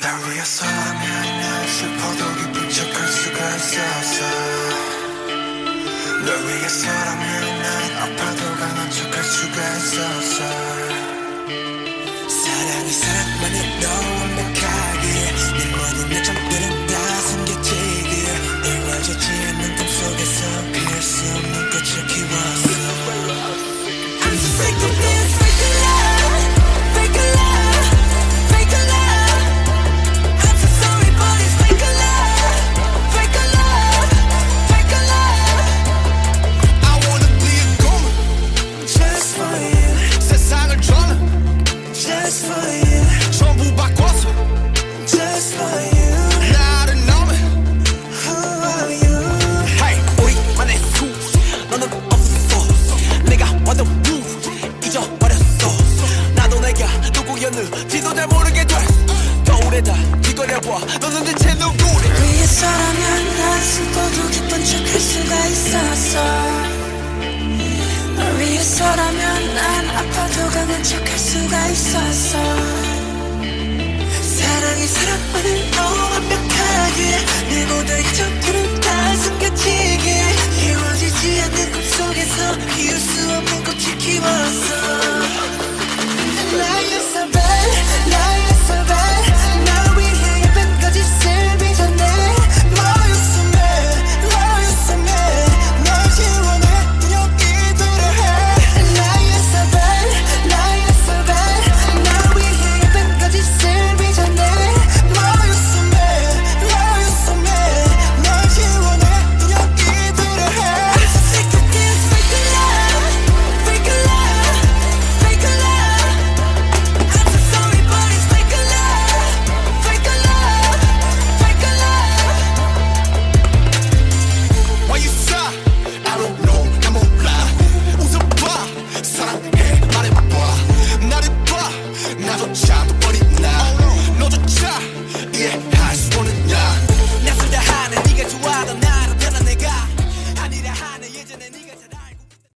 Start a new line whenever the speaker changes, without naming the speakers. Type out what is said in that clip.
날 위해서라면 난 슬퍼도 기쁜 척할 수가 있었어. 널 위해서라면 난 아파도 강한 척할 수가 있었어. 사랑이 사랑만으로 완벽하게 내 모든 내 점들은 다 숨겨지게 이루어지지 않는 꿈 속에서 피할 수 없는 꽃을 키웠어. I'm so sick of this fake love, fake love, fake love. I'm so sorry but it's fake love, fake love, fake love. I wanna be a goon just for you. 세상을 저는 just for you. 전부 바꿨어 just for you. 나를 너는 who are you? Hey 우리만의 수 너는 없었어. 내가 와도 잊어버렸어. 나도 내가 누구였는지도 잘 모르게 됐어. 거울에다 뒤걸려봐 너는 대체 누구래. 위해서라면 난 슬퍼도 기쁜 척할 수가 있었어. 널 위해서라면 난 아파도 강한 척할 수가 있었어. 사랑이 사랑만을 너 완벽하게 내 모든 점들을